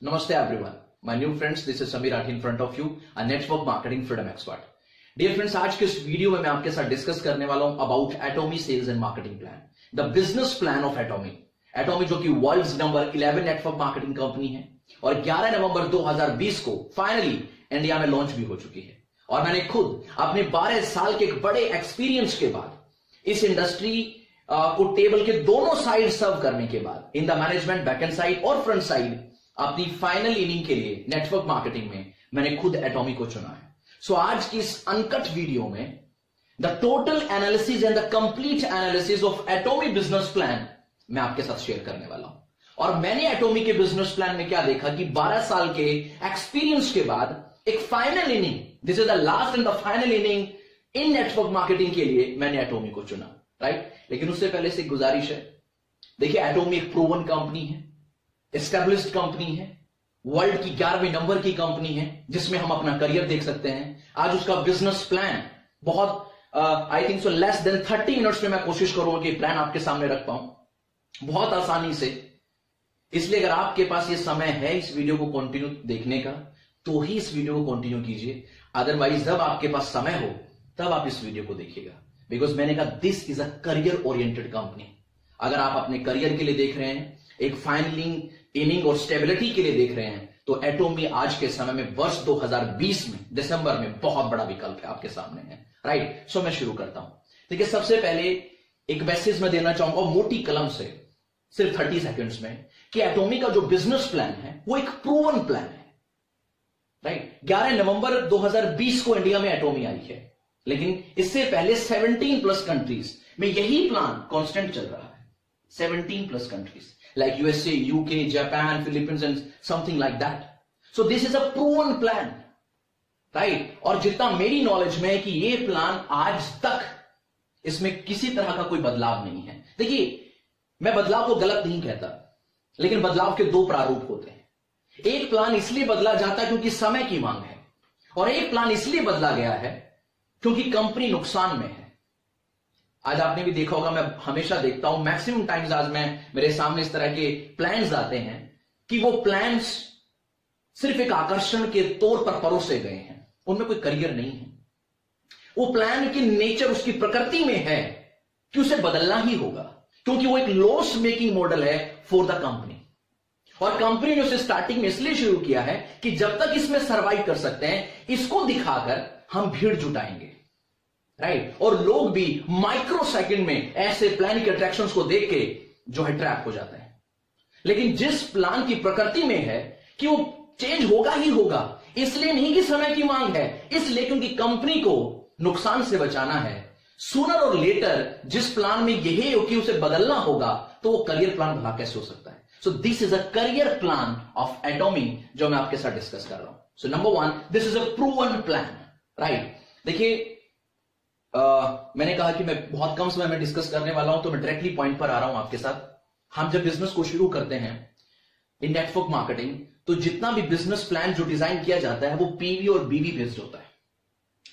Namaste everyone. My new friends, this is Samir Rathi in front of you, a network marketing freedom expert. Dear friends, आज के इस video में मैं आपके साथ डिस्कस करने वाला हूं about Atomy sales and marketing plan, the business plan of Atomy. Atomy जो कि world's number 11 network marketing company है और 11 नवंबर 2020 को फाइनली इंडिया में लॉन्च भी हो चुकी है। और मैंने खुद अपने 12 साल के एक बड़े एक्सपीरियंस के बाद इस इंडस्ट्री को टेबल के दोनों साइड सर्व करने के बाद in the management backend side और फ्रंट साइड अपनी फाइनल इनिंग के लिए नेटवर्क मार्केटिंग में मैंने खुद एटोमी को चुना है। सो आज की इस अनकट वीडियो में the total analysis and the complete analysis of Atomy business plan मैं आपके साथ शेयर करने वाला हूं। और मैंने एटोमी के बिजनेस प्लान में क्या देखा कि 12 साल के एक्सपीरियंस के बाद एक final inning, this is the last and the final inning in network marketing के लिए मैंने एटोमी को चुना, राइट। लेकिन उससे पहले से गुजारिश है, देखिए एटोमी एक प्रूवन कंपनी है, एस्टेब्लिश्ड कंपनी है, वर्ल्ड की 11वें नंबर की कंपनी है जिसमें हम अपना करियर देख सकते हैं। आज उसका बिजनेस प्लान बहुत आई think so less than 30 minutes में मैं कोशिश करूंगा कि प्लान आपके सामने रख पाऊं बहुत आसानी से। इसलिए अगर आपके पास ये समय है इस वीडियो को कंटिन्यू देखने का तो ही इस वीडियो को कंटिन्यू कीजिए, अदरवाइज जब आपके पास समय हो तब आप इस वीडियो को देखिएगा। बिकॉज मैंने कहा this is a career oriented company. अगर आप अपने करियर के लिए देख रहे हैं, एक फाइनलिंग इनिंग और स्टेबिलिटी के लिए देख रहे हैं, तो एटोमी आज के समय में वर्ष 2020 में दिसंबर में बहुत बड़ा विकल्प है आपके सामने है, राइट। सो मैं शुरू करता हूं। देखिए सबसे पहले एक मैसेज मैं देना चाहूंगा मोटी कलम से, सिर्फ 30 सेकंड्स में, कि एटोमी का जो बिजनेस प्लान है वो एक प्रूवन प्लान है, राइट। 11 नवंबर 2020 को इंडिया में एटोमी आई है, लेकिन इससे पहले 17 प्लस कंट्रीज में यही प्लान कांस्टेंट चल रहा है। 17 plus countries like USA, UK, Japan, Philippines and something like that. So this is a proven plan, right? और जितना मेरी नॉलेज में है कि ये प्लान आज तक इसमें किसी तरह का कोई बदलाव नहीं है। देखिए मैं बदलाव को गलत नहीं कहता, लेकिन बदलाव के दो प्रारूप होते हैं। एक प्लान इसलिए बदला जाता है क्योंकि समय की मांग है, और एक प्लान इसलिए बदला गया है क्योंकि कंपनी नुकसान में है। आज आपने भी देखा होगा, मैं हमेशा देखता हूं, मैक्सिमम टाइम्स आज मेरे सामने इस तरह के प्लान्स आते हैं कि वो प्लान्स सिर्फ एक आकर्षण के तौर पर परोसे गए हैं, उनमें कोई करियर नहीं है। वो प्लान की नेचर, उसकी प्रकृति में है कि उसे बदलना ही होगा, क्योंकि वो एक लॉस मेकिंग मॉडल है फॉर द कंपनी। और कंपनी ने उसे स्टार्टिंग में इसलिए शुरू किया है कि जब तक इसमें सर्वाइव कर सकते हैं, इसको दिखाकर हम भीड़ जुटाएंगे, राइट। और लोग भी माइक्रो सेकंड में ऐसे प्लान के अट्रैक्शंस को देख के जो है ट्रैप हो जाते हैं। लेकिन जिस प्लान की प्रकृति में है कि वो चेंज होगा ही होगा, इसलिए नहीं कि समय की मांग है, इसलिए क्योंकि कंपनी को नुकसान से बचाना है। सूनर और लेटर जिस प्लान में यही हो कि उसे बदलना होगा, तो वो करियर प्लान भला कैसे हो सकता है। सो this is a career plan of Atomy जो मैं आपके साथ डिस्कस कर रहा हूं। सो number 1, this is a proven plan, right. देखिए मैंने कहा कि मैं बहुत कम समय में डिस्कस करने वाला हूं, तो मैं डायरेक्टली पॉइंट पर आ रहा हूं आपके साथ। हम जब बिजनेस को शुरू करते हैं इन नेटवर्क मार्केटिंग, तो जितना भी बिजनेस प्लान जो डिजाइन किया जाता है वो पीवी और बीवी बेस्ड होता है।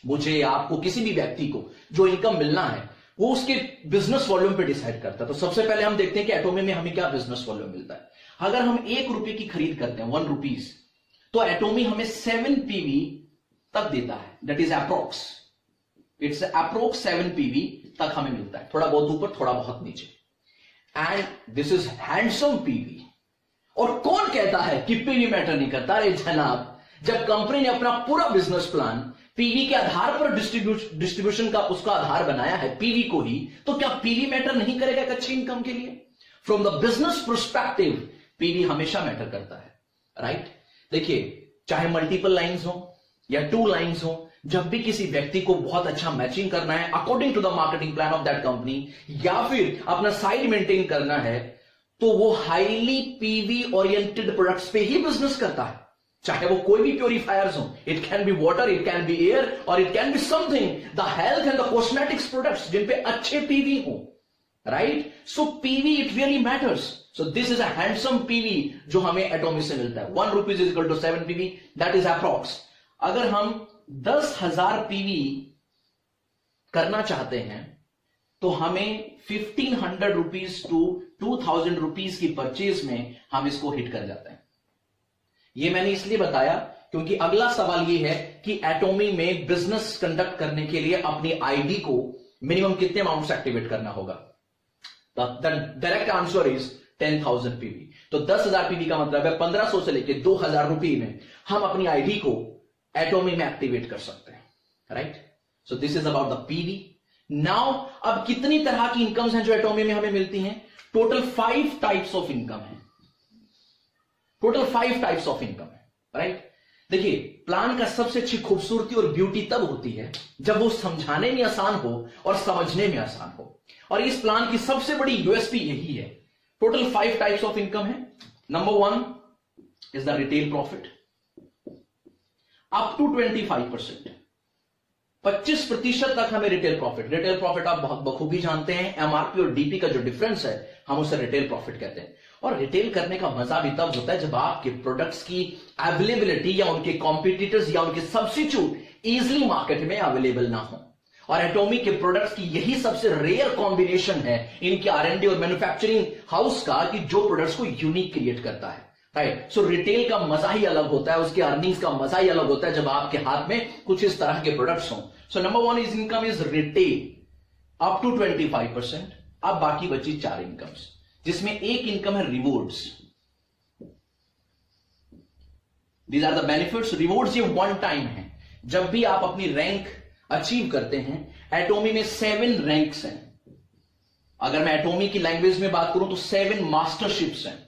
मुझे, आपको, किसी भी व्यक्ति को जो इनकम मिलना है वो उसके बिजनेस वॉल्यूम पे डिसाइड करता है। तो सबसे पहले हम देखते हैं कि एटोमी में हमें क्या बिजनेस वॉल्यूम मिलता है। अगर हम 1 रुपए की खरीद करते हैं, 1 रुपीज, तो एटोमी हमें 7 पीवी तक देता है। That is approx, it's approx 7 PV तक हमें मिलता है, थोड़ा बहुत ऊपर थोड़ा बहुत नीचे। And this is handsome PV. और कौन कहता है कि पीवी मैटर नहीं करता? अरे जनाब, जब कंपनी ने अपना पूरा बिजनेस प्लान पीवी के आधार पर डिस्ट्रीब्यूशन का उसका आधार बनाया है, पीवी को ही, तो क्या पीवी मैटर नहीं करेगा एक अच्छी इनकम के लिए? From the business perspective PV हमेशा मैटर करता है, राइट। देखिए चाहे मल्टीपल लाइंस हो या 2 लाइंस हो, जब भी किसी व्यक्ति को बहुत अच्छा मैचिंग करना है according to the marketing plan of that company, या फिर अपना साइड मेंटेन करना है, तो वो हाईली पीवी ओरिएंटेड प्रोडक्ट्स पे ही बिजनेस करता है। चाहे वो कोई भी प्योरीफायर्स हो, it can be water, it can be air, और it can be something the health and the cosmetics products जिन पे अच्छे पीवी हो, right. So PV it really matters. So this is a handsome PV जो हमें Atomy से मिलता है। 1 rupees is equal to 7 PV, that is approx. अगर हम 10,000 पीवी करना चाहते हैं तो हमें 1500 रुपीज टू 2000 रुपीज की परचेज में हम इसको हिट कर जाते हैं। ये मैंने इसलिए बताया क्योंकि अगला सवाल ये है कि एटोमी में बिजनेस कंडक्ट करने के लिए अपनी आईडी को मिनिमम कितने अमाउंट से एक्टिवेट करना होगा। The direct answer is 10,000 PV. तो 10,000 पीवी का मतलब है 1,500 से लेकर 2,000 रुपए में हम अपनी आईडी को एटोमी में एक्टिवेट कर सकते हैं, right. So this is about the PV. Now अब कितनी तरह की इनकम्स हैं जो एटोमी में हमें मिलती हैं? टोटल 5 टाइप्स ऑफ इनकम है, टोटल 5 टाइप्स ऑफ इनकम है, राइट। देखिए, प्लान का सबसे अच्छी खूबसूरती और ब्यूटी तब होती है जब वो समझाने में आसान हो और समझने में आसान हो, और इस प्लान की सबसे बड़ी यूएसपी यही है। टोटल 5 टाइप्स ऑफ इनकम है। Number 1 is the retail profit up to 25%, 25% तक हमें रिटेल प्रॉफिट आप बहुत बखूबी जानते हैं। एमआरपी और डीपी का जो डिफरेंस है हम उसे रिटेल प्रॉफिट कहते हैं। और रिटेल करने का मजा भी तब होता है जब आपके प्रोडक्ट्स की अवेलेबिलिटी या उनके कॉम्पिटिटर्स या उनके सब्स्टिट्यूट इजिली मार्केट में अवेलेबल ना हो। और एटोमी के प्रोडक्ट्स की यही सबसे रेयर कॉम्बिनेशन है इनके आरएनडी और मैन्युफैक्चरिंग हाउस का, कि जो प्रोडक्ट्स को यूनिक क्रिएट करता है, राइट। सो रिटेल का मजा ही अलग होता है, उसके अर्निंग्स का मजा ही अलग होता है जब आपके हाथ में कुछ इस तरह के प्रोडक्ट्स हों। So number 1 is income is retail up to 25%। अब बाकी बची 4 इनकम्स, जिसमें एक इनकम है rewards. These are the benefits. Rewards ये वन टाइम है। जब भी आप अपनी रैंक अचीव करते हैं, एटोमी में 7 रैंक्स हैं। अगर मैं एटोमी की लैंग्वेज में बात करूं तो 7 मास्टरशिप्स हैं,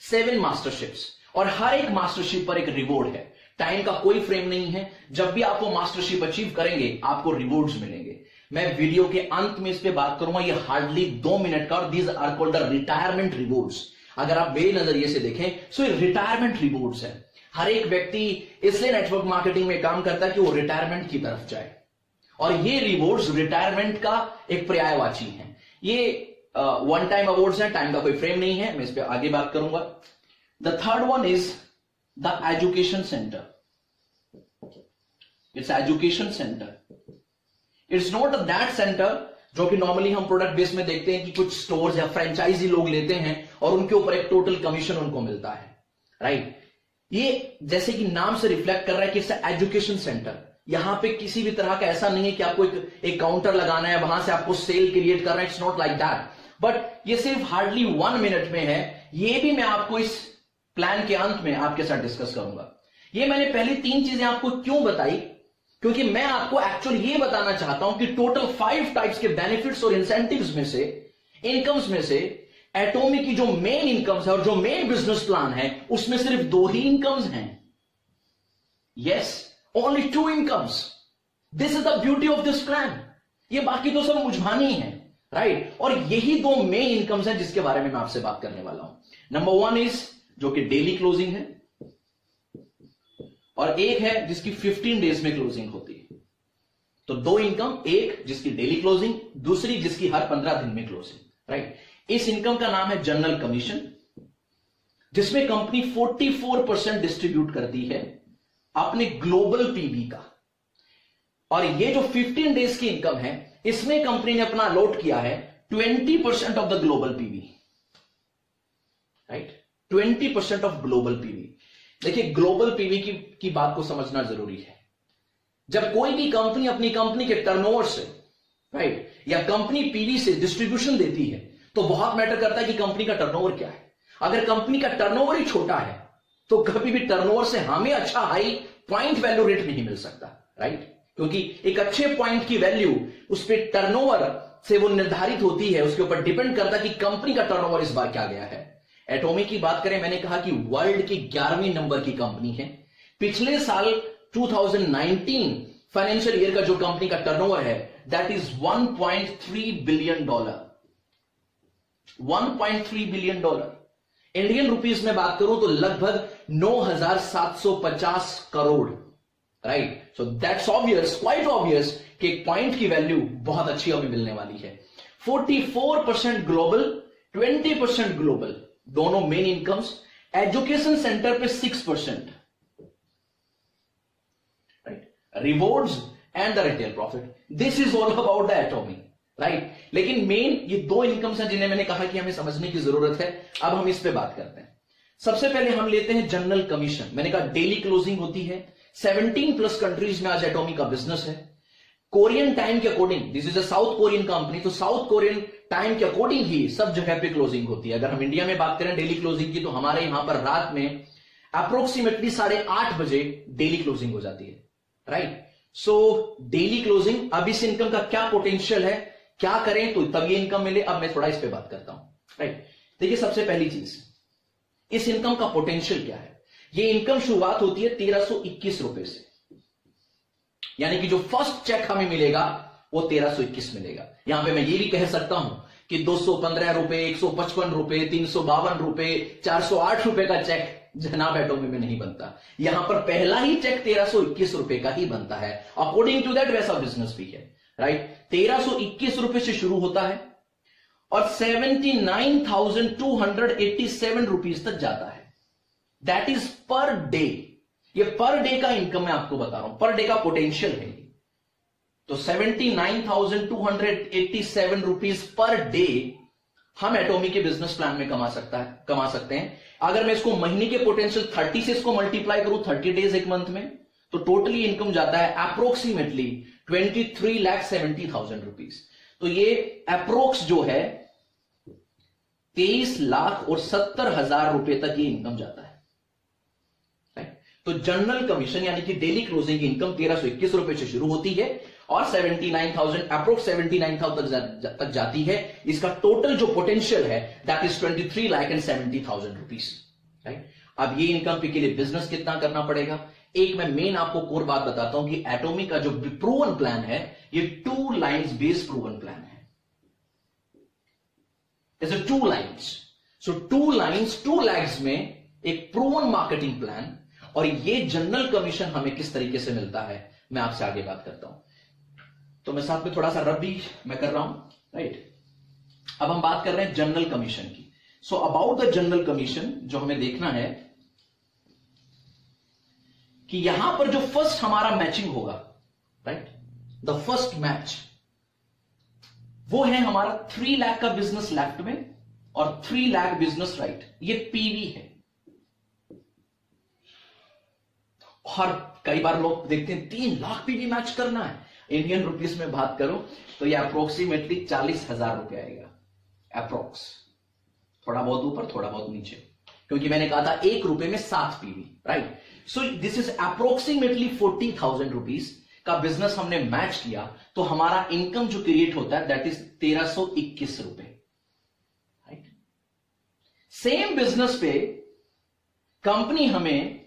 7 मास्टरशिप्स, और हर एक मास्टरशिप पर एक रिवॉर्ड है। टाइम का कोई फ्रेम नहीं है। जब भी आप वो मास्टरशिप अचीव करेंगे आपको रिवॉर्ड्स मिलेंगे। मैं वीडियो के अंत में इस पे बात करूंगा। ये हार्डली 2 मिनट का, और these are called the retirement rewards. अगर आप मेरे नजरिए से देखें सो ये रिटायरमेंट रिवॉर्ड्स है। हर एक व्यक्ति इसलिए नेटवर्क मार्केटिंग में काम करता है कि वो रिटायरमेंट की तरफ जाए, और ये रिवॉर्ड्स रिटायरमेंट का एक पर्यायवाची है। ये वन टाइम अवार्ड्स हैं, टाइम का कोई फ्रेम नहीं है। मैं इस पे आगे बात करूंगा। The third one is the education centre. It's education centre. It's not that centre जो कि नॉर्मली हम प्रोडक्ट बेस में देखते हैं कि कुछ स्टोर्स या फ्रेंचाइजी लोग लेते हैं और उनके ऊपर एक टोटल कमीशन उनको मिलता है, राइट। ये जैसे कि नाम से रिफ्लेक्ट कर रहा है कि इट्स एजुकेशन सेंटर। यहां पे किसी भी तरह का ऐसा नहीं है कि आपको एक काउंटर लगाना है, वहां से आपको सेल क्रिएट करना है। It's not like that. But ये सिर्फ हार्डली 1 मिनट में है। ये भी मैं आपको इस प्लान के अंत में आपके साथ डिस्कस करूंगा। ये मैंने पहली 3 चीजें आपको क्यों बताई, क्योंकि मैं आपको एक्चुअली ये बताना चाहता हूं कि टोटल 5 टाइप्स के बेनिफिट्स और इंसेंटिव्स में से, इनकम्स में से, एटोमी की जो मेन इनकम्स है और जो मेन बिजनेस प्लान है उसमें सिर्फ 2 ही इनकम्स हैं। Yes, only 2 incomes. This is the beauty of this plan. ये बाकी तो सब मुझमानी है, राइट। और यही 2 मेन इनकम्स हैं जिसके बारे में मैं आपसे बात करने वाला हूं। नंबर 1 इज जो कि डेली क्लोजिंग है, और एक है जिसकी 15 डेज में क्लोजिंग होती है। तो 2 इनकम, एक जिसकी डेली क्लोजिंग, दूसरी जिसकी हर 15 दिन में क्लोजिंग, राइट। इस इनकम का नाम है जनरल कमीशन, जिसमें कंपनी 44% डिस्ट्रीब्यूट करती है अपने ग्लोबल पीवी का। और ये जो 15 डेज की इनकम है, इसमें कंपनी ने अपना अलॉट किया है 20% of the global PV, right. 20% of global PV. देखिए, ग्लोबल पीवी की बात को समझना जरूरी है। जब कोई भी कंपनी अपनी कंपनी के टर्नओवर से, राइट, या कंपनी पीवी से डिस्ट्रीब्यूशन देती है तो बहुत मैटर करता है कि कंपनी का टर्नओवर क्या है। अगर कंपनी का टर्नओवर ही छोटा है तो कभी भी टर्नओवर से हमें अच्छा हाई पॉइंट वैल्यू रेट नहीं मिल सकता, राइट। क्योंकि एक अच्छे पॉइंट की वैल्यू उस पर टर्नओवर से वो निर्धारित होती है, उसके ऊपर डिपेंड करता है कि कंपनी का टर्नओवर इस बार क्या गया है। एटोमी की बात करें, मैंने कहा कि वर्ल्ड की 11वीं नंबर की कंपनी है। पिछले साल 2019 फाइनेंशियल ईयर का जो कंपनी का टर्नओवर है that is $1.3 billion. 1.3 billion dollar. Indian rupees में बात करूं तो लगभग 9,750 crore, right. So that's obvious, quite obvious कि एक पॉइंट की वैल्यू बहुत अच्छी हमें मिलने वाली है। 44% ग्लोबल, 20% ग्लोबल, दोनों मेन इनकम्स। एजुकेशन सेंटर पे 6%, right. Rewards and the retail profit. This is all about the Atomy, right. लेकिन मेन ये 2 इनकम्स हैं जिन्हें मैंने कहा कि हमें समझने की जरूरत है। अब हम इस पे बात करते हैं। सबसे पहले हम लेते हैं जनरल कमीशन। मैंने कहा डेली क्लोजिंग होती है, 17+ कंट्रीज में आज एटॉमी का बिजनेस है। कोरियन टाइम के according, this is a south Korean company, तो साउथ कोरियन टाइम के अकॉर्डिंग ही सब जगह पे क्लोजिंग होती है। अगर हम इंडिया में बात करें डेली क्लोजिंग की, तो हमारे यहां पर रात में अप्रोक्सीमेटली 8:30 बजे डेली क्लोजिंग हो जाती है, राइट। सो डेली क्लोजिंग, अब इस इनकम का क्या पोटेंशियल है, क्या करें तो तब ये इनकम मिले, अब मैं थोड़ा इस पे बात करता हूं, राइट। देखिए सबसे पहली चीज, इस इनकम का पोटेंशियल क्या है। ये इनकम शुरुआत होती है 1321 रुपए से, यानी कि जो फर्स्ट चेक हमें मिलेगा वो 1321 मिलेगा। यहां पे मैं ये भी कह सकता हूं कि 215 रुपए, 155 रुपए, 352 रुपए, 408 रुपए का चेक जनाब एटॉमी में नहीं बनता। यहां पर पहला ही चेक 1321 रुपए का ही बनता है। अकॉर्डिंग टू दैट वैसा बिजनेस भी है, राइट। 1321 रुपए से शुरू होता है और 79,287 रुपीज तक जाता है। That is per day. ये पर डे का इनकम मैं आपको बता रहा हूं, पर डे का पोटेंशियल है। तो 79,287 रुपीज पर डे हम एटॉमी के बिजनेस प्लान में कमा सकते हैं। अगर मैं इसको महीने के पोटेंशियल 30 से इसको मल्टीप्लाई करूं, 30 डेज एक मंथ में, तो टोटली इनकम जाता है अप्रोक्सीमेटली 23,70,000 रुपीज। तो ये अप्रोक्स जो है 23,70,000 रुपए तक ये इनकम जाता है। तो जनरल कमीशन यानी कि डेली क्लोजिंग की इनकम 1321 रुपए से शुरू होती है और 79,000 अप्रोक्स 79,000 तक जाती है। इसका टोटल जो पोटेंशियल है दैट इज 23,70,000 रुपीज, राइट। अब ये इनकम के लिए बिजनेस कितना करना पड़ेगा, एक मैं मेन आपको कोर बात बताता हूं कि एटॉमी का जो प्रूवन प्लान है ये 2 लाइन्स बेस्ड प्रूवन प्लान है। It's 2 lines, so 2 lines 2 legs में एक प्रूवन मार्केटिंग प्लान। और ये जनरल कमीशन हमें किस तरीके से मिलता है मैं आपसे आगे बात करता हूं। तो मैं साथ में थोड़ा सा रब भी मैं कर रहा हूं, राइट। अब हम बात कर रहे हैं जनरल कमीशन की। So about the general commission जो हमें देखना है कि यहां पर जो फर्स्ट हमारा मैचिंग होगा, राइट, द फर्स्ट मैच वो है हमारा 3 लाख का बिजनेस लेफ्ट में और 3 लाख बिजनेस राइट। ये पीवी है। और कई बार लोग देखते हैं 3 लाख पीवी मैच करना है। इंडियन रुपीस में बात करो तो ये अप्रोक्सीमेटली 40,000 रुपए आएगा, अप्रोक्स। थोड़ा बहुत ऊपर थोड़ा बहुत नीचे, क्योंकि मैंने कहा था 1 रुपए में 7 PV, right. So this is approximately 40,000 rupees का बिजनेस हमने मैच किया तो हमारा इनकम जो क्रिएट होता है दैट इज 1321 रुपए, राइट। सेम बिजनेस पे कंपनी हमें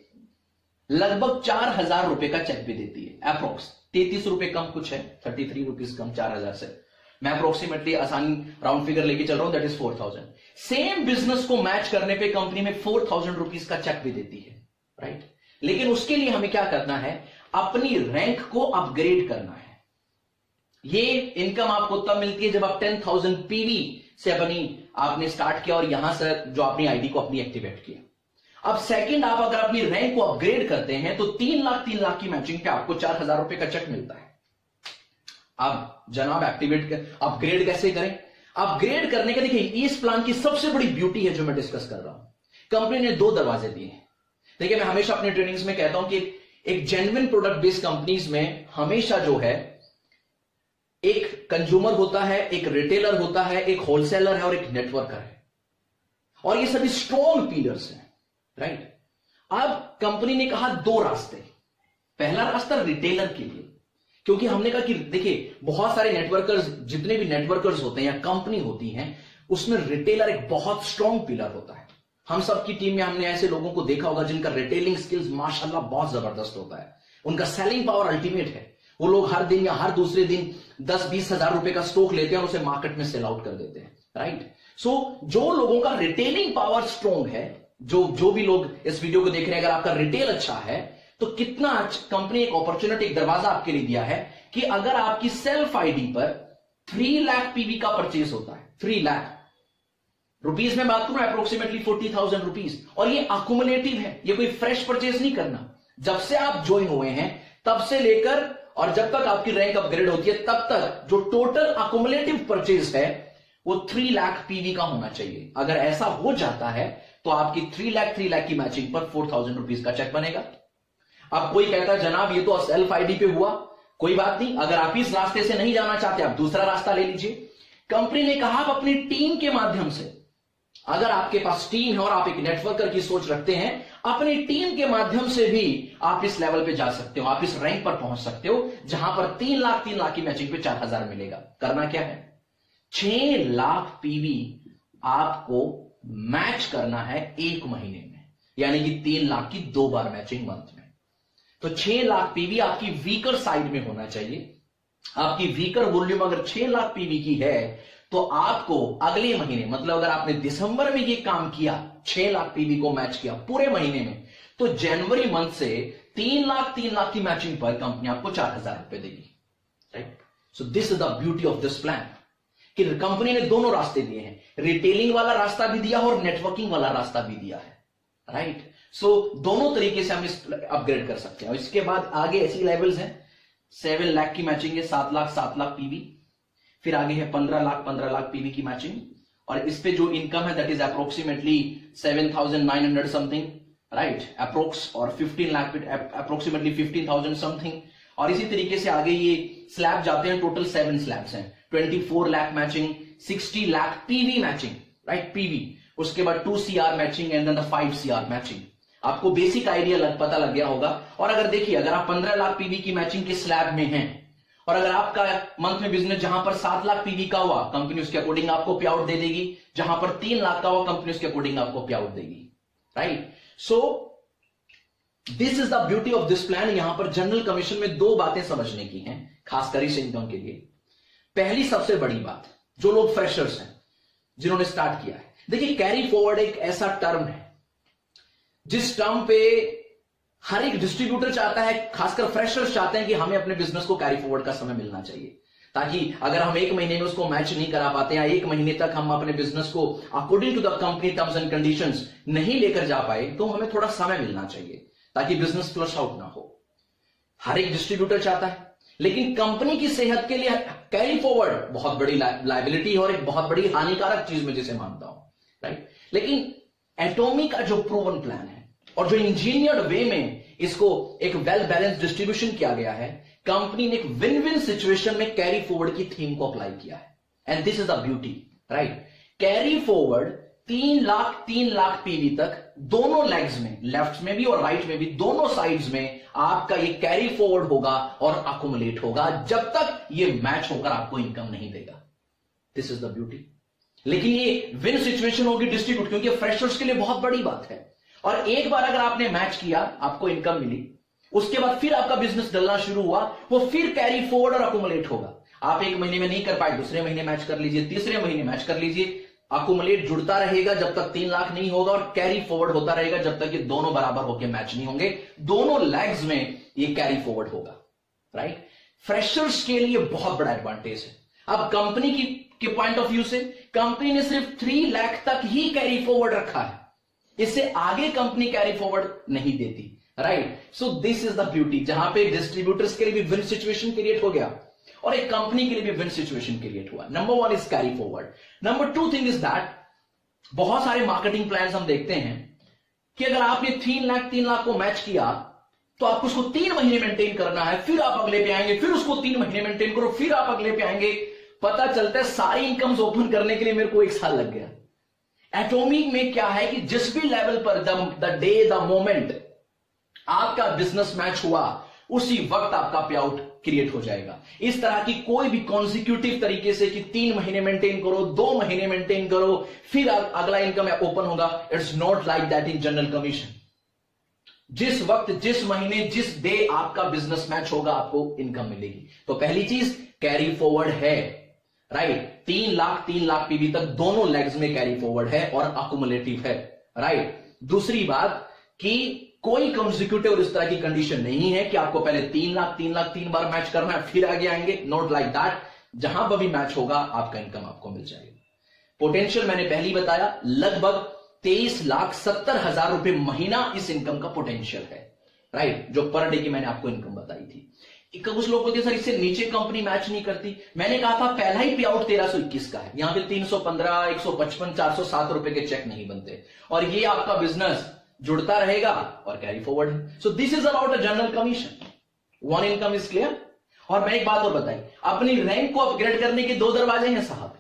लगभग 4,000 रुपए का चेक भी देती है, अप्रोक्स 33 रुपए कम कुछ है, 33 रुपीज कम 4,000 से। मैं अप्रोक्सीमेटली आसानी राउंड फिगर लेके चल रहा हूं, दैट इज 4,000। सेम बिजनेस को मैच करने पे कंपनी में 4,000 रुपीज का चेक भी देती है, राइट। लेकिन उसके लिए हमें क्या करना है, अपनी रैंक को अपग्रेड करना है। ये इनकम आपको तब मिलती है जब आप 10,000 पीवी से आपने स्टार्ट किया और यहां से जो अपनी आईडी को अपनी एक्टिवेट किया। अब सेकंड, आप अगर अपनी रैंक को अपग्रेड करते हैं तो 3 लाख की मैचिंग पे आपको 4,000 रुपए का चेक मिलता है। अब जनाब अपग्रेड कैसे करें। अपग्रेड करने का देखिए इस प्लान की सबसे बड़ी ब्यूटी है जो मैं डिस्कस कर रहा हूं, कंपनी ने 2 दरवाजे दिए हैं। देखिए मैं हमेशा अपने ट्रेनिंग्स में कहता हूं कि एक जेन्युइन प्रोडक्ट बेस्ड कंपनीज में हमेशा जो है एक कंज्यूमर होता है, एक रिटेलर होता है, एक होलसेलर है और एक नेटवर्कर है, और ये सभी स्ट्रॉन्ग पिलर्स हैं, राइट। अब कंपनी ने कहा 2 रास्ते। पहला रास्ता रिटेलर के लिए, क्योंकि हमने कहा कि देखिए बहुत सारे नेटवर्कर्स, जितने भी नेटवर्कर्स होते हैं या कंपनी होती हैं, उसमें रिटेलर एक बहुत स्ट्रॉन्ग पिलर होता है। हम सब की टीम में हमने ऐसे लोगों को देखा होगा जिनका रिटेलिंग स्किल्स माशाल्लाह बहुत जबरदस्त होता है, उनका सेलिंग पावर अल्टीमेट है। वो लोग हर दिन या हर दूसरे दिन 10-20 हजार रुपए का स्टॉक लेते हैं और उसे मार्केट में सेल आउट कर देते हैं, राइट। सो जो लोगों का रिटेलिंग पावर स्ट्रॉन्ग है, जो भी लोग इस वीडियो को देख रहे हैं, अगर आपका रिटेल अच्छा है तो कितना कंपनी एक अपॉर्चुनिटी, एक दरवाजा आपके लिए दिया है कि अगर आपकी सेल्फ आईडी पर 3 लाख पीवी का परचेज होता है, 3 लाख रुपीज में बात करूं, अप्रोक्सीमेटली 40,000 रुपीज, और ये अकुमुलेटिव है, ये कोई फ्रेश परचेज नहीं करना। जब से आप ज्वाइन हुए हैं तब से लेकर और जब तक आपकी रैंक अपग्रेड होती है तब तक जो टोटल अकुमुलेटिव परचेज है वो 3 लाख पीवी का होना चाहिए। अगर ऐसा हो जाता है तो आपकी 3 लाख की मैचिंग पर 4,000 रुपीज का चेक बनेगा। अब कोई कहता है जनाब ये तो सेल्फ आईडी पे हुआ, कोई बात नहीं, अगर आप इस रास्ते से नहीं जाना चाहते आप दूसरा रास्ता ले लीजिए। कंपनी ने कहा आप अपनी टीम के माध्यम से, अगर आपके पास टीम है और आप एक नेटवर्कर की सोच रखते हैं, अपनी टीम के माध्यम से भी आप इस लेवल पे जा सकते हो, आप इस रैंक पर पहुंच सकते हो जहां पर 3 लाख की मैचिंग पे 4,000 मिलेगा। करना क्या है, 6 लाख पीवी आपको मैच करना है 1 महीने में, यानी कि 3 लाख की 2 बार मैचिंग मंथ में। तो 6 लाख पीवी आपकी वीकर साइड में होना चाहिए। आपकी वीकर वॉल्यूम अगर 6 लाख पीवी की है तो आपको अगले महीने, मतलब अगर आपने दिसंबर में ये काम किया, 6 लाख पीवी को मैच किया पूरे महीने में, तो जनवरी मंथ से 3 लाख की मैचिंग पर कंपनी आपको 4,000 रुपए देगी। Right, so this is the beauty of this plan कि कंपनी ने दोनों रास्ते दिए हैं, रिटेलिंग वाला रास्ता भी दिया और नेटवर्किंग वाला रास्ता भी दिया है। राइट, सो दोनों तरीके से हम इस अपग्रेड कर सकते हैं। और इसके बाद आगे ऐसी लेवल्स हैं, 7 लाख की मैचिंग है, 7 लाख पीवी, फिर आगे है 15 लाख पीवी की मैचिंग, और इस पे जो इनकम है that is approximately 7,900 something, right, approx, और 15 लाख अप्रोक्सीमेटली 15,000 समथिंग। और इसी तरीके से आगे ये स्लैब जाते हैं, टोटल 7 स्लैब्स हैं, 24 lakh matching, 60 lakh PV matching, right, PV, उसके बाद 2 CR matching and then 5 CR matching. आपको बेसिक आइडिया पता लग गया होगा। और अगर देखिए, अगर आप 15 लाख पीवी की मैचिंग के स्लैब में हैं और अगर आपका मंथ में बिजनेस जहां पर 7 लाख पीवी का हुआ, कंपनी उसके अकॉर्डिंग आपको पे आउट दे देगी, जहां पर 3 लाख का हुआ कंपनी उसके अकॉर्डिंग आपको पे आउट देगी। Right, so this is the beauty of this plan. यहां पर जनरल कमीशन में 2 बातें समझने की हैं, खासकर इस इनकम के लिए। पहली सबसे बड़ी बात, जो लोग फ्रेशर्स हैं, जिन्होंने स्टार्ट किया है, देखिए कैरी फॉरवर्ड एक ऐसा टर्म है जिस टर्म पे हर एक डिस्ट्रीब्यूटर चाहता है, खासकर फ्रेशर्स चाहते हैं कि हमें अपने बिजनेस को कैरी फॉरवर्ड का समय मिलना चाहिए, ताकि अगर हम 1 महीने में उसको मैच नहीं करा पाते या 1 महीने तक हम अपने बिजनेस को according to the company terms and conditions नहीं लेकर जा पाए, तो हमें थोड़ा समय मिलना चाहिए ताकि बिजनेस फ्लश आउट ना हो। हर एक डिस्ट्रीब्यूटर चाहता है, लेकिन कंपनी की सेहत के लिए कैरी फॉरवर्ड बहुत बड़ी लायबिलिटी और एक बहुत बड़ी हानिकारक चीज मैं जिसे मानता हूं। राइट, लेकिन एटॉमी का जो प्रूवन प्लान है और जो इंजीनियर्ड वे में इसको एक वेल बैलेंस डिस्ट्रीब्यूशन किया गया है, कंपनी ने एक विन विन सिचुएशन में कैरी फॉरवर्ड की थीम को अप्लाई किया है, and this is the beauty. Right, carry forward 3 lakh PV तक दोनों लेग्स में, लेफ्ट में भी और राइट में भी, दोनों साइड्स में आपका ये कैरी फॉरवर्ड होगा और अकुमुलेट होगा जब तक ये मैच होकर आपको इनकम नहीं देगा। This is the beauty. लेकिन ये विन सिचुएशन होगी डिस्ट्रीब्यूट, क्योंकि फ्रेशर्स के लिए बहुत बड़ी बात है। और एक बार अगर आपने मैच किया, आपको इनकम मिली, उसके बाद फिर आपका बिजनेस डलना शुरू हुआ, वो फिर कैरी फॉरवर्ड और अकुमुलेट होगा। आप 1 महीने में नहीं कर पाए, दूसरे महीने मैच कर लीजिए, तीसरे महीने मैच कर लीजिए, अकुमुलेट जुड़ता रहेगा जब तक 3 लाख नहीं होगा, और कैरी फॉरवर्ड होता रहेगा जब तक ये दोनों बराबर होकर मैच नहीं होंगे, दोनों लेग्स में ये कैरी फॉरवर्ड होगा। राइट, फ्रेशर्स के लिए बहुत बड़ा एडवांटेज है। अब कंपनी के पॉइंट ऑफ व्यू से कंपनी ने सिर्फ 3 लाख तक ही कैरी फॉरवर्ड रखा है, इससे आगे कंपनी कैरी फॉरवर्ड नहीं देती। Right, so this is the beauty, जहां पे डिस्ट्रीब्यूटर्स के लिए भी विन सिचुएशन क्रिएट हो गया और एक कंपनी के लिए भी विन सिचुएशन क्रिएट हुआ। Number 1 is carry forward. Number 2 thing is that, बहुत सारे मार्केटिंग प्लान हम देखते हैं कि अगर आपने 3 लाख को मैच किया तो आपको उसको 3 महीने मेंटेन करना है, फिर आप अगले पे आएंगे, फिर उसको 3 महीने मेंटेन करो, फिर आप अगले पे आएंगे। पता चलता है सारी इनकम्स ओपन करने के लिए मेरे को 1 साल लग गया। एटॉमिक में क्या है कि जिस भी लेवल पर द डे द मोमेंट आपका बिजनेस मैच हुआ, उसी वक्त आपका पे आउट क्रिएट हो जाएगा। इस तरह की कोई भी कॉन्सिक्यूटिव तरीके से कि 3 महीने मेंटेन करो, 2 महीने मेंटेन करो, फिर अगला इनकम ओपन होगा, it's not like that in general commission. जिस वक्त, जिस महीने, जिस डे आपका बिजनेस मैच होगा, आपको इनकम मिलेगी। तो पहली चीज कैरी फॉरवर्ड है। राइट, 3 लाख पीवी तक दोनों लेग्स में कैरी फॉरवर्ड है और अकुमुलेटिव है। राइट, दूसरी बात कि कोई कॉन्सिक्यूटिव और इस तरह की कंडीशन नहीं है कि आपको पहले 3 लाख 3 बार मैच करना है फिर आगे आएंगे, नॉट लाइक दैट। जहां पर भी मैच होगा आपका इनकम आपको मिल जाएगा। पोटेंशियल मैंने पहले ही बताया, लगभग 23,70,000 रुपए महीना इस इनकम का पोटेंशियल है। राइट, जो पर डे की मैंने आपको इनकम बताई थी। कुछ लोग बोलते हैं सर इससे नीचे कंपनी मैच नहीं करती। मैंने कहा था पहला ही पे आउट 1321 का है, यहां पे 315, 155, 407 रुपए के चेक नहीं बनते, और ये आपका बिजनेस जुड़ता रहेगा और carry forward. So this is about a general commission, one income is clear. और मैं एक बात और बताई, अपनी रैंक को अपग्रेड करने के दो दरवाजे हैं साहब,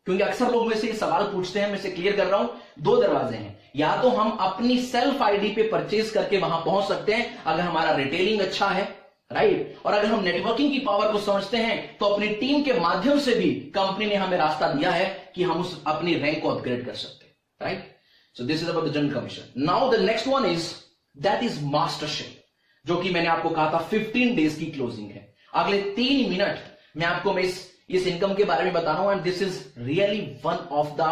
क्योंकि अक्सर लोग मेरे से ये सवाल पूछते हैं, मैं इसे क्लियर कर रहा हूं। दो दरवाजे हैं, या तो हम अपनी सेल्फ आईडी पे परचेज करके वहां पहुंच सकते हैं अगर हमारा रिटेलिंग अच्छा है, राइट, और अगर हम नेटवर्किंग की पावर को समझते हैं तो अपनी टीम के माध्यम से भी कंपनी ने हमें रास्ता दिया है कि हम उस अपनी रैंक को अपग्रेड कर सकते हैं, right. So this is about the general commission. Now the next one is that is mastership, जो कि मैंने आपको कहा था 15 डेज की क्लोजिंग है। अगले 3 मिनट मैं आपको इस इनकम के बारे में बता रहा हूं, and this is really one of the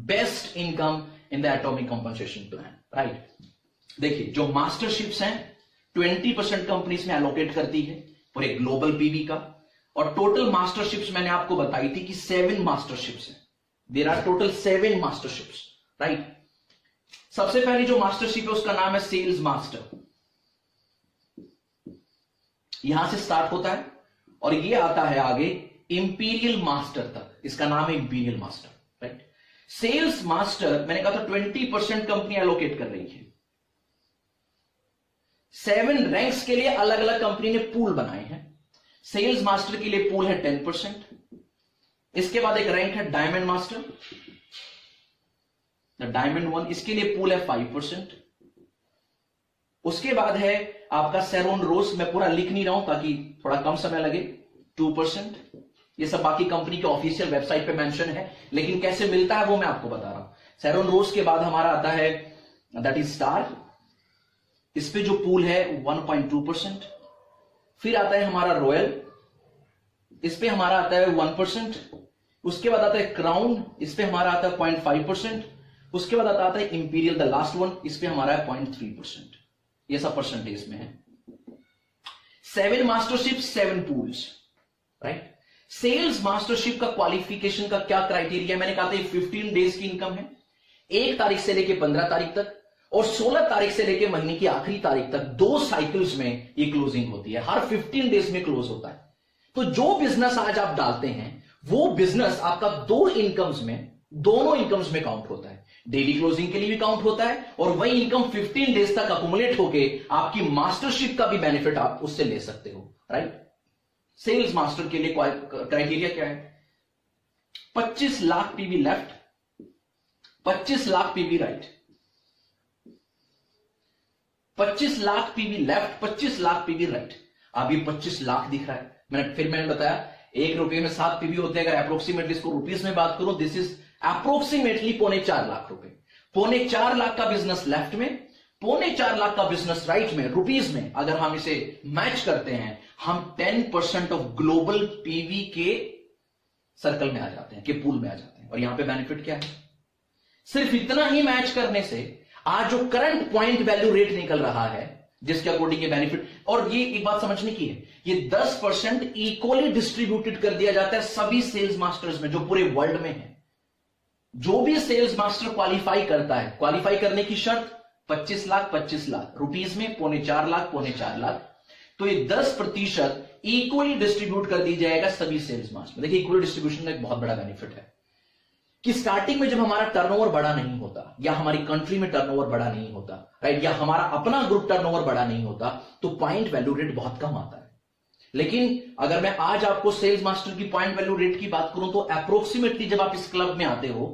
best income in the atomic compensation plan, right. देखिए, जो मास्टरशिप्स हैं 20% कंपनीज में एलोकेट करती है पूरे ग्लोबल पीवी का, और टोटल मास्टरशिप्स मैंने आपको बताई थी कि 7 मास्टरशिप्स हैं। There are total 7 masterships, right. सबसे पहली जो मास्टरशिप है उसका नाम है सेल्स मास्टर, यहां से स्टार्ट होता है और ये आता है आगे इंपीरियल मास्टर तक, इसका नाम है imperial master, right. Sales master मैंने कहा था 20% कंपनी एलोकेट कर रही है। 7 रैंक्स के लिए अलग अलग कंपनी ने पूल बनाए हैं। सेल्स मास्टर के लिए पूल है 10%, इसके बाद एक रैंक है डायमंड मास्टर, द डायमंड 1, इसके लिए पूल है 5%। उसके बाद है आपका सेरोन रोज, मैं पूरा लिख नहीं रहा हूं ताकि थोड़ा कम समय लगे, 2%। ये सब बाकी कंपनी के ऑफिशियल वेबसाइट पे मेंशन है, लेकिन कैसे मिलता है वो मैं आपको बता रहा हूं। सेरोन रोज के बाद हमारा आता है दैट इज स्टार, इस पे जो पूल है 1.2%। फिर आता है हमारा रॉयल, इस पे हमारा आता है 1%। उसके बाद आता है क्राउन, इस पे हमारा आता है 0.5%। उसके बाद आता है इंपीरियल द लास्ट वन, इस पे हमारा है 0.3%। ये सब परसेंटेज में है। 7 mastership 7 pools, right. Sales mastership का क्वालिफिकेशन का क्या क्राइटेरिया, मैंने कहा था 15 डेज की इनकम है, 1 तारीख से लेकर 15 तारीख तक और 16 तारीख से लेकर महीने की आखिरी तारीख तक 2 साइकिल्स में ये क्लोजिंग होती है, हर 15 डेज में क्लोज होता है। तो जो बिजनेस आज आप डालते हैं वो बिजनेस आपका 2 इनकम्स में, दोनों इनकम्स में काउंट होता है। डेली क्लोजिंग के लिए भी काउंट होता है और वही इनकम 15 डेज तक अकुमुलेट होके आपकी मास्टरशिप का भी बेनिफिट आप उससे ले सकते हो, राइट। सेल्स मास्टर के लिए क्राइटेरिया क्या है, 25 lakh PV left, 25 lakh PV right, 25 lakh PV left, 25 lakh PV right. अब ये 25 लाख दिख रहा है, मैंने बताया 1 रुपये में 7 पीवी होते हैं। अगर अप्रोक्सीमेटली इसको रुपीज में बात करूं, दिस इज अप्रोक्सीमेटली 4.25 लाख रुपए। 4.25 लाख का बिजनेस लेफ्ट में, 4.25 लाख का बिजनेस राइट में, रुपीज में अगर हम इसे मैच करते हैं, हम 10% ऑफ ग्लोबल पीवी के सर्कल में आ जाते हैं, के पूल में आ जाते हैं। और यहां पे बेनिफिट क्या है, सिर्फ इतना ही मैच करने से आज जो करंट पॉइंट वैल्यू रेट निकल रहा है, जिसके अकॉर्डिंग ये बेनिफिट, और ये एक बात समझने की है, ये 10% इक्वली डिस्ट्रीब्यूटेड कर दिया जाता है सभी सेल्स मास्टर्स में जो पूरे वर्ल्ड में है। जो भी सेल्स मास्टर क्वालिफाई करता है, क्वालिफाई करने की शर्त 25 लाख, 25 लाख रुपीज में, 4.25 लाख, 4.25 लाख, तो ये 10% इक्वली डिस्ट्रीब्यूट कर दी जाएगा सभी सेल्स मास्टर। देखिए, इक्वली डिस्ट्रीब्यूशन का एक बहुत बड़ा बेनिफिट है कि स्टार्टिंग में जब हमारा टर्नओवर बड़ा नहीं होता, या हमारी कंट्री में टर्नओवर बड़ा नहीं होता, राइट, या हमारा अपना ग्रुप टर्नओवर बड़ा नहीं होता, तो पॉइंट वैल्यू रेट बहुत कम आता है। लेकिन अगर मैं आज आपको सेल्स मास्टर की पॉइंट वैल्यू रेट की बात करूं, तो अप्रोक्सीमेटली जब आप इस क्लब में आते हो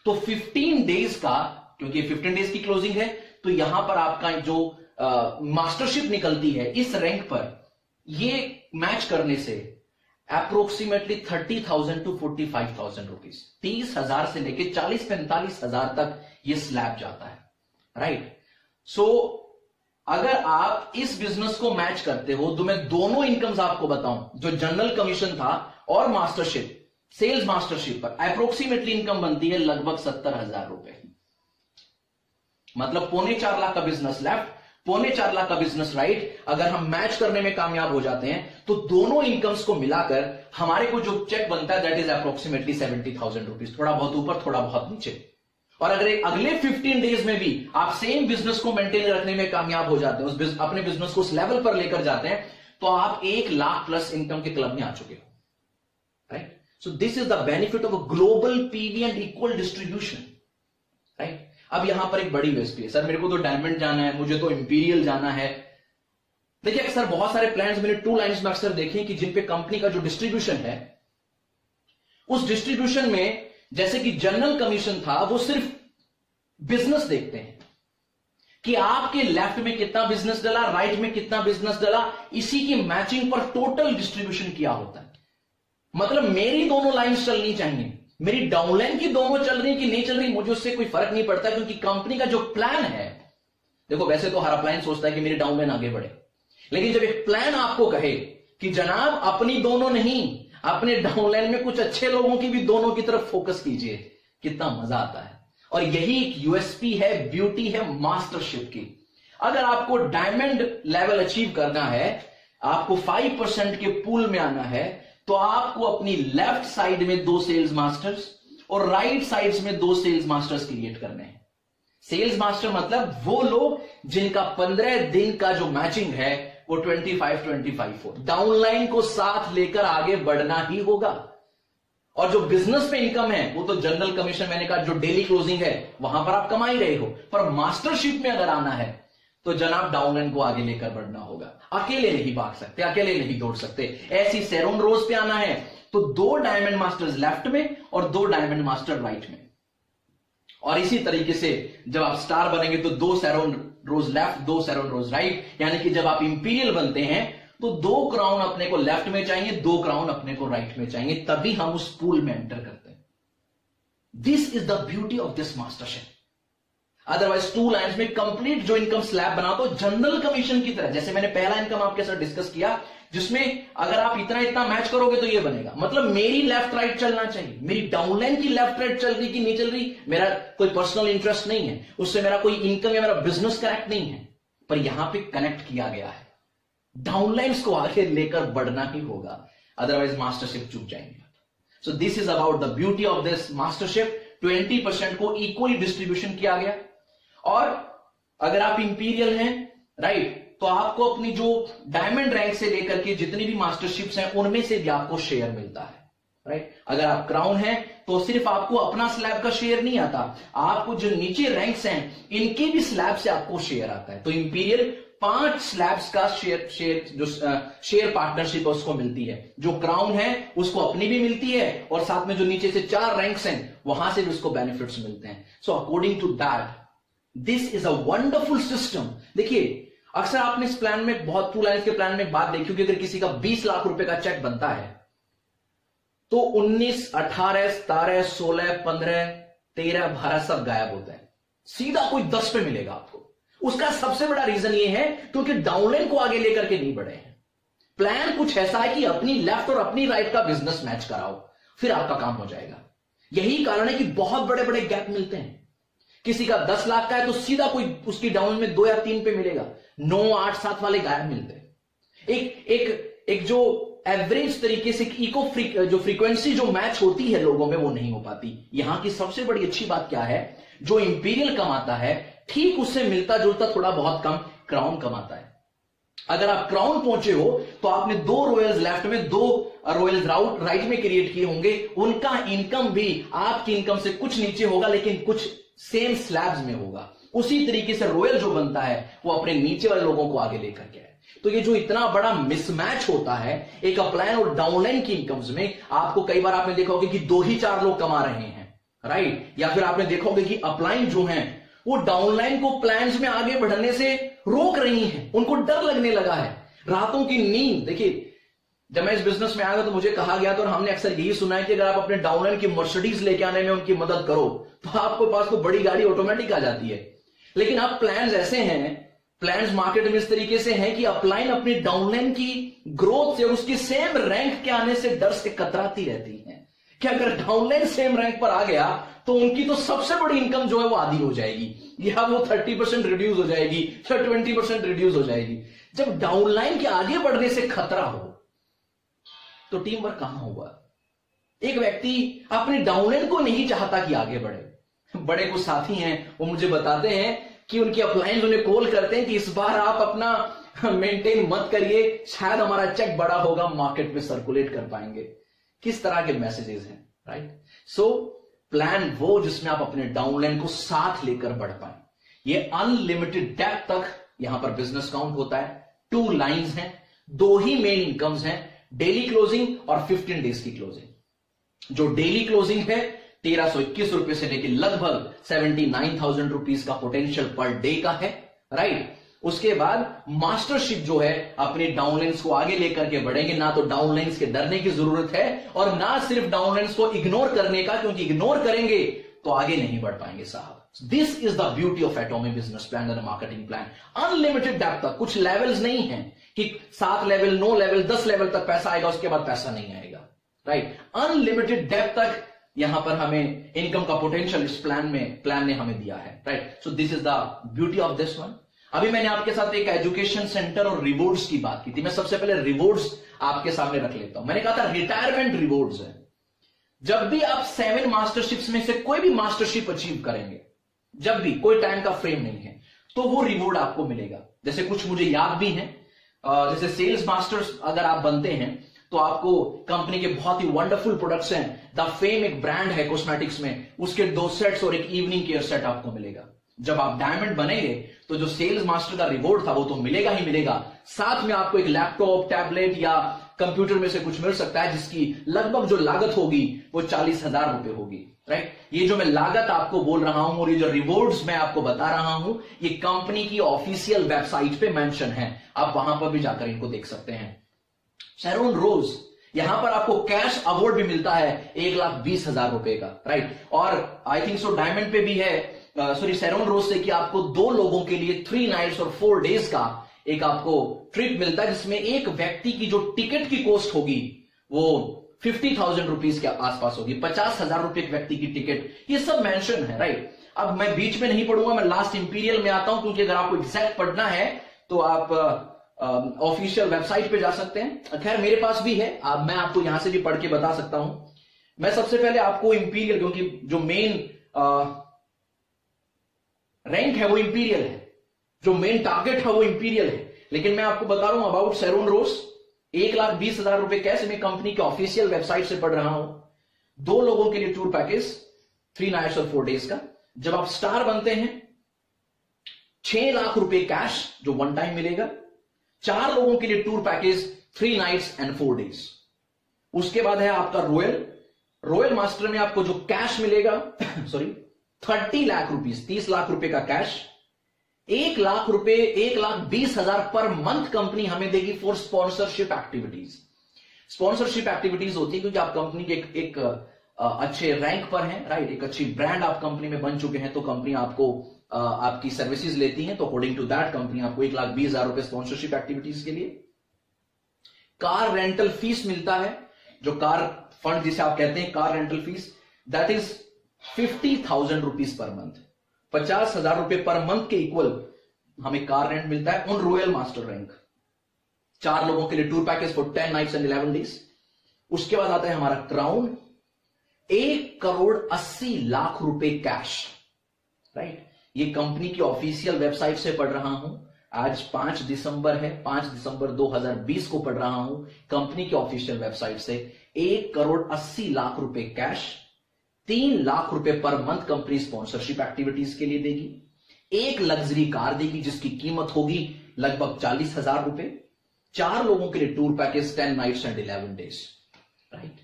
तो 15 डेज का, क्योंकि 15 डेज की क्लोजिंग है, तो यहां पर आपका जो मास्टरशिप निकलती है इस रैंक पर, ये मैच करने से अप्रोक्सीमेटली 30,000 टू 45,000 रुपीज, 30,000 से लेके 40-45,000 तक ये स्लैब जाता है, राइट। सो अगर आप इस बिजनेस को मैच करते हो, तो मैं दोनों इनकम्स आपको बताऊं, जो जनरल कमीशन था और मास्टरशिप, सेल्स मास्टरशिप पर अप्रोक्सीमेटली इनकम बनती है लगभग 70,000 रुपए। मतलब 4.25 लाख का बिजनेस लेफ्ट, 4.25 लाख का बिजनेस राइट, अगर हम मैच करने में कामयाब हो जाते हैं तो दोनों इनकम्स को मिलाकर हमारे को जो चेक बनता है दैट इज अप्रोक्सीमेटली 70,000 रुपीज, थोड़ा बहुत ऊपर थोड़ा बहुत नीचे। और अगर एक अगले 15 डेज में भी आप सेम बिजनेस को मेंटेन रखने में कामयाब हो जाते हैं, अपने बिजनेस को उस लेवल पर लेकर जाते हैं, तो आप 1 लाख प्लस इनकम के क्लब में आ चुके हो, right? So this is the benefit of a global PV and equal distribution, right? अब यहां पर एक बड़ी यूएसपी है, सर मेरे को तो डायमंड जाना है, मुझे तो इंपीरियल जाना है। देखिए अक्सर बहुत सारे प्लान्स मैंने 2 लाइन्स में अक्सर देखे कि जिन पे कंपनी का जो डिस्ट्रीब्यूशन है, उस डिस्ट्रीब्यूशन में जैसे कि जनरल कमीशन था, वो सिर्फ बिजनेस देखते हैं कि आपके लेफ्ट में कितना बिजनेस डला, राइट में कितना बिजनेस डला, इसी की मैचिंग पर टोटल डिस्ट्रीब्यूशन किया होता है। मतलब मेरी दोनों लाइंस चलनी चाहिए, मेरी डाउनलाइन की दोनों चल रही कि नहीं चल रही, मुझे उससे कोई फर्क नहीं पड़ता, क्योंकि कंपनी का जो प्लान है, देखो वैसे तो हर अपलाइन सोचता है कि मेरी डाउनलाइन आगे बढ़े, लेकिन जब एक प्लान आपको कहे कि जनाब अपनी दोनों नहीं, अपने डाउनलाइन में कुछ अच्छे लोगों की भी दोनों की तरफ फोकस कीजिए, कितना मजा आता है। और यही एक यूएसपी है, ब्यूटी है मास्टरशिप की। अगर आपको डायमंड लेवल अचीव करना है, आपको 5% के पूल में आना है, तो आपको अपनी लेफ्ट साइड में 2 सेल्स मास्टर्स और राइट साइड्स में 2 सेल्स मास्टर्स क्रिएट करने हैं। सेल्स मास्टर मतलब वो लोग जिनका 15 दिन का जो मैचिंग है वो 25-25 हो। डाउनलाइन को साथ लेकर आगे बढ़ना ही होगा। और जो बिजनेस पे इनकम है वो तो जनरल कमीशन, मैंने कहा जो डेली क्लोजिंग है वहां पर आप कमा ही रहे हो, पर मास्टरशिप में अगर आना है तो जनाब डाउनलाइन को आगे लेकर बढ़ना होगा। अकेले नहीं भाग सकते, अकेले नहीं दौड़ सकते। ऐसी सेरोन रोज पे आना है तो 2 डायमंड मास्टर्स लेफ्ट में और 2 डायमंड मास्टर राइट में। और इसी तरीके से जब आप स्टार बनेंगे तो 2 सेरोन रोज लेफ्ट, 2 सेरोन रोज राइट, यानी कि जब आप इंपीरियल बनते हैं तो 2 क्राउन अपने को लेफ्ट में चाहिए, 2 क्राउन अपने को राइट में चाहिए, तभी हम उस पूल में एंटर करते हैं। This is the beauty of this mastership. Otherwise 2 lines में कंप्लीट जो इनकम स्लैब बना दो जनरल कमीशन की तरह, जैसे मैंने पहला इनकम आपके साथ डिस्कस किया, जिसमें अगर आप इतना इतना मैच करोगे तो ये बनेगा। मतलब मेरी लेफ्ट राइट चलना चाहिए, मेरी डाउनलाइन की लेफ्ट राइट चल रही कि नहीं चल रही, मेरा कोई पर्सनल इंटरेस्ट नहीं है, उससे मेरा कोई इनकम या मेरा बिजनेस कनेक्ट नहीं है, पर यहां पे कनेक्ट किया गया है। डाउनलाइंस को आगे लेकर बढ़ना ही होगा, अदरवाइज मास्टरशिप चूक जाएंगे। सो this is about the beauty of this mastership. 20% को इक्वली डिस्ट्रीब्यूशन किया गया। और अगर आप इंपीरियल हैं, राइट, तो आपको अपनी जो डायमंड रैंक से लेकर के जितनी भी मास्टरशिप्स हैं उनमें से भी आपको शेयर मिलता है, राइट। अगर आप क्राउन हैं तो सिर्फ आपको अपना स्लैब का शेयर नहीं आता, आपको जो नीचे रैंक्स हैं इनके भी स्लैब से आपको शेयर आता है। तो इंपीरियल 5 स्लैब्स का शेयर पार्टनरशिप उसको मिलती है। जो क्राउन है उसको अपनी भी मिलती है और साथ में जो नीचे से 4 रैंक्स हैं वहां से भी उसको बेनिफिट्स मिलते हैं। So according to that this is a wonderful system. देखिए अक्सर आपने इस प्लान में बहुत 2 लाइन्स के प्लान में बात देखी होगी, अगर किसी का 20 लाख रुपए का चेक बनता है तो 19, 18, 17, 16, 15, 13, 12 सब गायब होता है, सीधा कोई 10 पे मिलेगा आपको। उसका सबसे बड़ा रीजन ये है क्योंकि डाउनलाइन को आगे लेकर के नहीं बढ़े हैं। प्लान कुछ ऐसा है कि अपनी लेफ्ट और अपनी राइट का बिजनेस मैच कराओ, फिर आपका काम हो जाएगा। यही कारण है कि बहुत बड़े बड़े गैप मिलते हैं। किसी का 10 लाख का है तो सीधा कोई उसकी डाउन में 2 या 3 पे मिलेगा, 9, 8, 7 वाले गायब मिलते हैं। एक जो एवरेज तरीके से जो फ्रीक्वेंसी जो मैच होती है लोगों में वो नहीं हो पाती। यहां की सबसे बड़ी अच्छी बात क्या है, जो इंपीरियल कमाता है ठीक उससे मिलता जुलता थोड़ा बहुत कम क्राउन कमाता है। अगर आप क्राउन पहुंचे हो तो आपने 2 रॉयल्स लेफ्ट में, 2 रॉयल्स राइट में क्रिएट किए होंगे, उनका इनकम भी आपकी इनकम से कुछ नीचे होगा लेकिन कुछ सेम स्लैब्स में होगा। उसी तरीके से रॉयल जो बनता है वो अपने नीचे वाले लोगों को आगे लेकर के आए। तो ये जो इतना बड़ा मिसमैच होता है एक अपलाइन और डाउनलाइन की इनकम्स में, आपको कई बार आपने देखा होगा कि 2 ही 4 लोग कमा रहे हैं, राइट, या फिर आपने देखा होगा कि अपलाइन जो हैं वो डाउनलाइन को प्लान्स में आगे बढ़ने से रोक रही हैं, उनको डर लगने लगा है। रातों की नींद, देखिए जब मैं इस बिजनेस में आया तो मुझे कहा गया था और हमने अक्सर यही सुना है कि अगर आप अपने डाउनलाइन की मर्सिडीज लेके आने में उनकी मदद करो तो आपके पास तो बड़ी गाड़ी ऑटोमेटिक आ जाती है। लेकिन अब प्लान्स ऐसे हैं, प्लान्स मार्केट में इस तरीके से हैं कि अपलाइन अपनी डाउनलाइन की ग्रोथ से और उसकी सेम रैंक के आने से डर से कतराती रहती है कि अगर डाउनलाइन सेम रैंक पर आ गया तो उनकी तो सबसे बड़ी इनकम जो है वो आधी हो जाएगी, या वो 30% रिड्यूस हो जाएगी या 20% रिड्यूस हो जाएगी। जब डाउनलाइन के आगे बढ़ने से खतरा हो तो टीम वर्क कहां होगा। एक व्यक्ति अपने डाउनलाइन को नहीं चाहता कि आगे बढ़े। बड़े कुछ साथी हैं वो मुझे बताते हैं कि उनकी अपलाइंस उन्हें कॉल करते हैं कि इस बार आप अपना मेंटेन मत करिए, शायद हमारा चेक बड़ा होगा, मार्केट में सर्कुलेट कर पाएंगे। किस तरह के मैसेजेस हैं, राइट? सो प्लान वो जिसमें आप अपने डाउनलाइन को साथ लेकर बढ़ पाए। ये अनलिमिटेड डेप्थ तक यहां पर बिजनेस काउंट होता है। 2 लाइंस हैं, 2 ही मेन इनकम्स हैं, डेली क्लोजिंग और 15 डेज की क्लोजिंग। जो डेली क्लोजिंग है 1321 रुपए से लेकर लगभग 79,000 रुपीज का पोटेंशियल पर डे का है, राइट? उसके बाद मास्टरशिप जो है अपनी डाउनलाइंस को आगे लेकर के बढ़ेंगे। ना तो डाउनलाइंस के डरने की जरूरत है और ना सिर्फ डाउनलाइंस को इग्नोर करने का, क्योंकि इग्नोर करेंगे तो आगे नहीं बढ़ पाएंगे साहब। This is the beauty of एटॉमी business plan and marketing plan. Unlimited depth तक, कुछ लेवल्स नहीं है कि 7 लेवल 9 लेवल 10 लेवल तक पैसा आएगा, उसके बाद पैसा नहीं आएगा, राइट? अनलिमिटेड डेप्थ तक यहां पर हमें इनकम का पोटेंशियल इस प्लान ने हमें दिया है, right? So this is the beauty of this one. अभी मैंने आपके साथ एक एजुकेशन सेंटर और रिवॉर्ड्स की बात की थी। मैं सबसे पहले रिवॉर्ड्स आपके सामने रख लेता हूं। मैंने कहा था रिटायरमेंट रिवॉर्ड्स है। जब भी आप 7 मास्टरशिप्स में से कोई भी मास्टरशिप अचीव करेंगे, जब भी, कोई टाइम का फ्रेम नहीं है, तो वो रिवॉर्ड आपको मिलेगा। जैसे कुछ मुझे याद भी है, जैसे सेल्स मास्टर्स अगर आप बनते हैं तो आपको कंपनी के बहुत ही वंडरफुल प्रोडक्ट्स हैं, द फेम एक ब्रांड है कॉस्मेटिक्स में, उसके 2 सेट्स और एक इवनिंग केयर सेट आपको मिलेगा। जब आप डायमंड बनेंगे तो जो सेल्स मास्टर का रिवॉर्ड था वो तो मिलेगा ही मिलेगा, साथ में आपको एक लैपटॉप, टैबलेट या कंप्यूटर में से कुछ मिल सकता है, जिसकी लगभग जो लागत होगी वो 40,000 रुपए होगी, राइट? ये जो मैं लागत आपको बोल रहा हूं और ये जो रिवॉर्ड्स मैं आपको बता रहा हूं, ये कंपनी की ऑफिशियल वेबसाइट पे मेंशन है, आप वहां पर भी जाकर इनको देख सकते हैं। शेरोन रोज, यहां पर आपको कैश अवार्ड भी मिलता है 1,20,000 रुपए का, राइट? और आई थिंक सो डायमंड पे भी है, शेरोन रोज से कि आपको 2 लोगों के लिए 3 नाइट्स और 4 डेज का एक आपको ट्रिप मिलता है, जिसमें एक व्यक्ति की जो टिकट की कॉस्ट होगी वो 50,000 रुपीज के आसपास होगी, 50,000 रुपए एक व्यक्ति की टिकट। ये सब मेंशन है, राइट? अब मैं बीच में नहीं पढ़ूंगा, मैं लास्ट इंपीरियल में आता हूं, क्योंकि अगर आपको एग्जैक्ट पढ़ना है तो आप ऑफिशियल वेबसाइट पे जा सकते हैं। खैर मेरे पास भी है, मैं आपको यहां से भी पढ़ के बता सकता हूं। मैं सबसे पहले आपको इंपीरियल, क्योंकि जो मेन रैंक है वो इंपीरियल है, जो मेन टारगेट है वो इंपीरियल है, लेकिन मैं आपको बता रहा हूं अबाउट शेरोन रोज। 1,20,000 रुपए कैसे मैं कंपनी के ऑफिशियल वेबसाइट से पढ़ रहा हूं। 2 लोगों के लिए टूर पैकेज 3 नाइट्स और 4 डेज का। जब आप स्टार बनते हैं 6 लाख रुपए कैश जो 1 टाइम मिलेगा। 4 लोगों के लिए tour package 3 nights and 4 days. उसके बाद है आपका रॉयल मास्टर में आपको जो कैश मिलेगा सॉरी 30 लाख रुपीज, 30 लाख रुपए का कैश, 1 लाख रुपए, 1,20,000 पर मंथ कंपनी हमें देगी for sponsorship activities. Sponsorship activities होती है क्योंकि आप कंपनी के एक अच्छे रैंक पर हैं, राइट? एक अच्छी ब्रांड आप कंपनी में बन चुके हैं, तो कंपनी आपको आपकी सर्विसेज लेती है, तो अकॉर्डिंग टू दैट कंपनी आपको 1,20,000 रुपए स्पॉन्सरशिप एक्टिविटीज के लिए। कार रेंटल फीस मिलता है, जो कार फंड जिसे आप कहते हैं, car rental fees, that is 50,000 rupees per month. 50,000 रुपए पर मंथ के इक्वल हमें कार रेंट मिलता है ऑन रॉयल मास्टर रैंक। 4 लोगों के लिए tour package for 10 nights and 11 days. उसके बाद आता है हमारा क्राउन, 1,80,00,000 रुपए कैश, राइट? ये कंपनी की ऑफिशियल वेबसाइट से पढ़ रहा हूं। आज 5 दिसंबर है, 5 दिसंबर 2020 को पढ़ रहा हूं कंपनी की ऑफिशियल वेबसाइट से। 1,80,00,000 रुपए कैश, 3 लाख रुपए per month company sponsorship activities के लिए देगी। 1 लग्जरी कार देगी जिसकी कीमत होगी लगभग 40,000 रुपए। 4 लोगों के लिए tour package 10 nights and 11 days, right?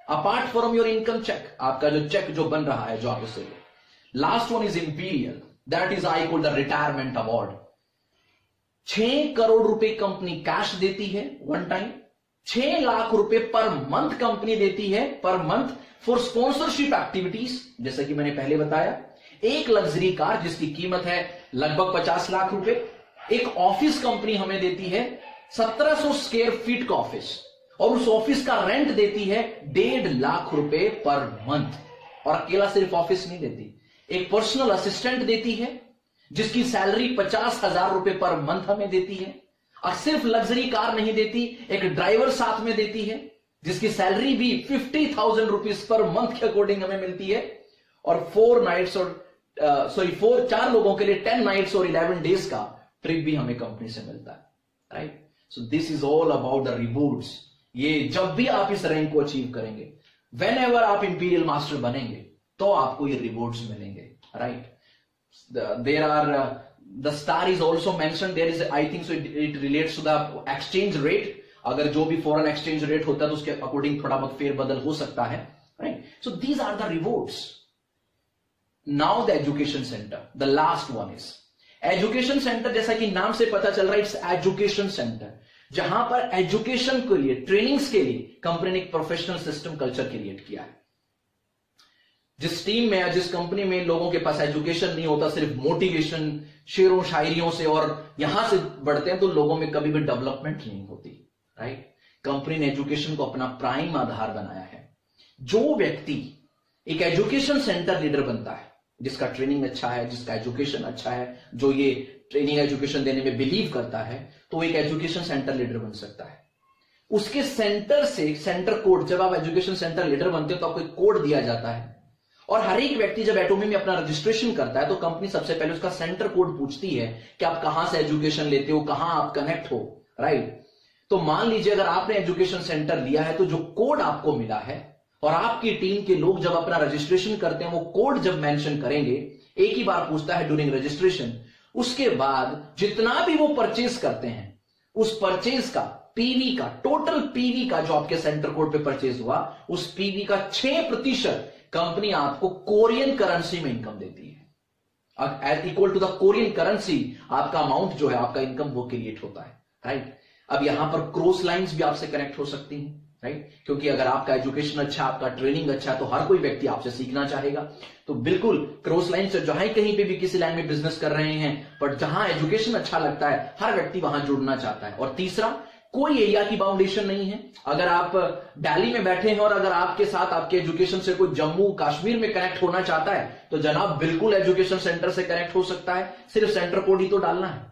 Apart from your income check, आपका जो चेक जो बन रहा है जो आप उससे, last one is imperial, that is I call the retirement award. 6 crore रुपए कंपनी कैश देती है 1 टाइम। 6 लाख रुपए पर मंथ कंपनी देती है per month for sponsorship activities, जैसा कि मैंने पहले बताया। 1 लग्जरी कार जिसकी कीमत है लगभग 50 लाख रुपए। एक ऑफिस कंपनी हमें देती है 1700 स्क्वायर फीट का ऑफिस, और उस ऑफिस का रेंट देती है 1.5 लाख रुपए पर मंथ। और अकेला सिर्फ ऑफिस नहीं देती, एक पर्सनल असिस्टेंट देती है जिसकी सैलरी 50,000 रुपए पर मंथ हमें देती है। और सिर्फ लग्जरी कार नहीं देती, एक ड्राइवर साथ में देती है जिसकी सैलरी भी 50,000 रुपीज पर मंथ के अकॉर्डिंग हमें मिलती है। और 4 नाइट्स और चार लोगों के लिए 10 नाइट्स और 11 डेज का ट्रिप भी हमें कंपनी से मिलता है, right. So this is all about the rewards. ये जब भी आप इस रैंक को अचीव करेंगे, वेन एवर आप इंपीरियल मास्टर बनेंगे, तो आपको ये रिवॉर्ड्स मिलेंगे, right. There are the star is also mention, there is I think so it relates to the exchange rate. अगर जो भी फॉरेन एक्सचेंज रेट होता है तो उसके अकॉर्डिंग थोड़ा बहुत फेरबदल हो सकता है, right. So these are the rewards. Now the education centre, the last one is education centre. जैसा कि नाम से पता चल रहा है, इट्स एजुकेशन सेंटर, जहां पर एजुकेशन के लिए, ट्रेनिंग्स के लिए कंपनी ने एक प्रोफेशनल सिस्टम कल्चर क्रिएट किया है। जिस टीम में या जिस कंपनी में लोगों के पास एजुकेशन नहीं होता, सिर्फ मोटिवेशन, शेरों शायरियों से और यहां से बढ़ते हैं, तो लोगों में कभी भी डेवलपमेंट नहीं होती, राइट। कंपनी ने एजुकेशन को अपना प्राइम आधार बनाया है। जो व्यक्ति एक एजुकेशन सेंटर लीडर बनता है, जिसका ट्रेनिंग अच्छा है, जिसका एजुकेशन अच्छा है, जो ये ट्रेनिंग एजुकेशन देने में बिलीव करता है, तो एक एजुकेशन सेंटर लीडर बन सकता है। उसके सेंटर से सेंटर कोड, जब आप एजुकेशन सेंटर लीडर बनते हो तो आपको एक कोड दिया जाता है, और हर एक व्यक्ति जब एटोमी में अपना रजिस्ट्रेशन करता है तो कंपनी सबसे पहले उसका सेंटर कोड पूछती है कि आप कहां से एजुकेशन लेते हो, कहां आप कनेक्ट हो, राइट। तो मान लीजिए अगर आपने एजुकेशन सेंटर लिया है, तो जो कोड आपको मिला है और आपकी टीम के लोग जब अपना रजिस्ट्रेशन करते हैं, वो कोड जब मेंशन करेंगे, एक ही बार पूछता है ड्यूरिंग रजिस्ट्रेशन, उसके बाद जितना भी वो परचेज करते हैं, उस परचेज का पीवी का, टोटल पीवी का जो आपके सेंटर कोड पे परचेज हुआ, उस पीवी का 6% कंपनी आपको कोरियन करेंसी में इनकम देती है। Equal to the Korean currency आपका अमाउंट जो है, आपका इनकम वो क्रिएट होता है, राइट। अब यहां पर क्रॉस लाइंस भी आपसे कनेक्ट हो सकती हैं, राइट, क्योंकि अगर आपका एजुकेशन अच्छा, आपका ट्रेनिंग अच्छा है, तो हर कोई व्यक्ति आपसे सीखना चाहेगा। तो बिल्कुल क्रॉस लाइन से जहां कहीं पे भी किसी लाइन में बिजनेस कर रहे हैं, पर जहां एजुकेशन अच्छा लगता है, हर व्यक्ति वहां जुड़ना चाहता है। और तीसरा, कोई एरिया की बाउंडेशन नहीं है। अगर आप दिल्ली में बैठे हैं और अगर आपके साथ आपके एजुकेशन से कोई जम्मू कश्मीर में कनेक्ट होना चाहता है, तो जनाब बिल्कुल एजुकेशन सेंटर से कनेक्ट हो सकता है, सिर्फ सेंटर कोड ही तो डालना है।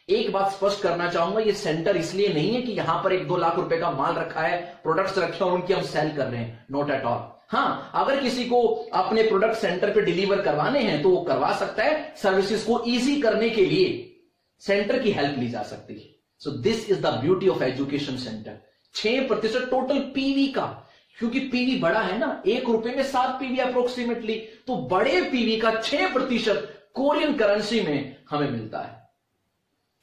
एक बात स्पष्ट करना चाहूंगा, ये सेंटर इसलिए नहीं है कि यहां पर 1-2 लाख रुपए का माल रखा है, प्रोडक्ट्स रखे हैं और उनकी हम सेल कर रहे हैं, नॉट एट ऑल। हाँ, अगर किसी को अपने प्रोडक्ट सेंटर पे डिलीवर करवाने हैं तो वो करवा सकता है। सर्विसेज को इजी करने के लिए सेंटर की हेल्प ली जा सकती है। सो this is the beauty of education centre. 6% total PV का, क्योंकि पीवी बड़ा है ना, 1 रुपए में 7 पीवी अप्रोक्सीमेटली, तो बड़े पीवी का 6% कोरियन करेंसी में हमें मिलता है।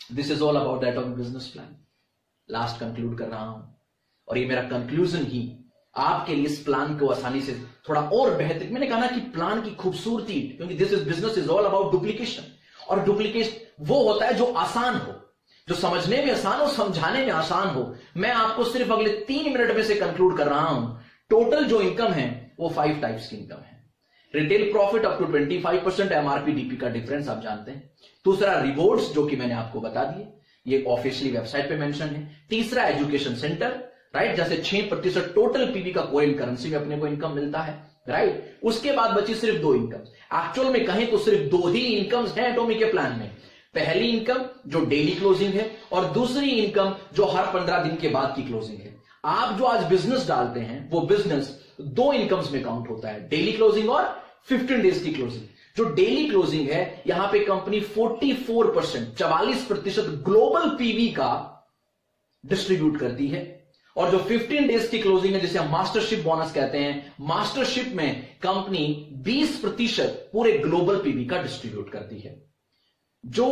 This is all about the atomic business plan. Last conclude कर रहा हूं, और ये मेरा कंक्लूजन ही आपके लिए इस प्लान को आसानी से थोड़ा और बेहतर, मैंने कहा ना कि प्लान की खूबसूरती, क्योंकि this is business is all about duplication, और डुप्लीकेशन वो होता है जो आसान हो, जो समझने में आसान हो, समझाने में आसान हो। मैं आपको सिर्फ अगले 3 मिनट में से कंक्लूड कर रहा हूं। टोटल जो इनकम है वो 5 टाइप्स की इनकम है। Retail profit up to 25% MRP DP का डिफरेंस आप जानते हैं। दूसरा रिवॉर्ड्स, जो कि मैंने आपको बता दिए, ये ऑफिशियली वेबसाइट पे मेंशन है। तीसरा एजुकेशन सेंटर, राइट, जैसे 6% टोटल पीवी का कोरियन करेंसी में अपने को इनकम मिलता है, राइट। उसके बाद बची सिर्फ 2 इनकम। एक्चुअल में कहें तो सिर्फ 2 ही इनकम्स हैं एटॉमिक के प्लान में। पहली इनकम जो डेली क्लोजिंग है, और दूसरी इनकम जो हर 15 दिन के बाद की क्लोजिंग है। आप जो आज बिजनेस डालते हैं, वो बिजनेस 2 इनकम्स में काउंट होता है, डेली क्लोजिंग और 15 डेज की क्लोजिंग। जो डेली क्लोजिंग है, यहां पे कंपनी 44% ग्लोबल पीवी का डिस्ट्रीब्यूट करती है, और जो 15 डेज की क्लोजिंग है, जिसे हम मास्टरशिप बोनस कहते हैं, मास्टरशिप में कंपनी 20% पूरे ग्लोबल पीवी का डिस्ट्रीब्यूट करती है। जो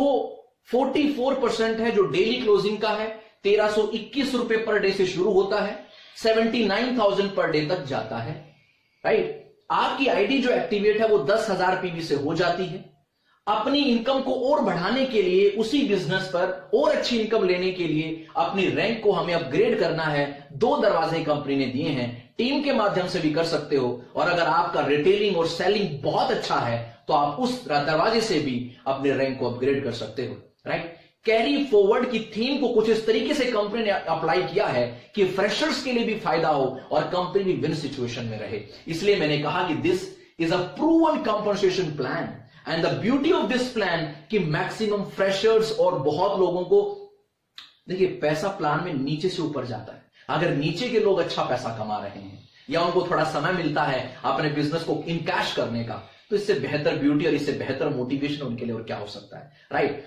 44% है, जो डेली क्लोजिंग का है, 1321 रुपए पर डे से शुरू होता है, 79,000 पर डे तक जाता है, राइट। आपकी आईडी जो एक्टिवेट है वो 10,000 पीवी से हो जाती है। अपनी इनकम को और बढ़ाने के लिए, उसी बिजनेस पर और अच्छी इनकम लेने के लिए, अपनी रैंक को हमें अपग्रेड करना है। 2 दरवाजे कंपनी ने दिए हैं, टीम के माध्यम से भी कर सकते हो, और अगर आपका रिटेलिंग और सेलिंग बहुत अच्छा है तो आप उस दरवाजे से भी अपने रैंक को अपग्रेड कर सकते हो, राइट। कैरी फॉरवर्ड की थीम को कुछ इस तरीके से कंपनी ने अप्लाई किया है कि फ्रेशर्स के लिए भी फायदा हो और कंपनी भी विन सिचुएशन में रहे। इसलिए मैंने कहा कि this is a proven compensation plan, and the beauty of this plan कि मैक्सिमम फ्रेशर्स और बहुत लोगों को, देखिए पैसा प्लान में नीचे से ऊपर जाता है। अगर नीचे के लोग अच्छा पैसा कमा रहे हैं, या उनको थोड़ा समय मिलता है अपने बिजनेस को इन कैश करने का, तो इससे बेहतर ब्यूटी और इससे बेहतर मोटिवेशन उनके लिए और क्या हो सकता है, right?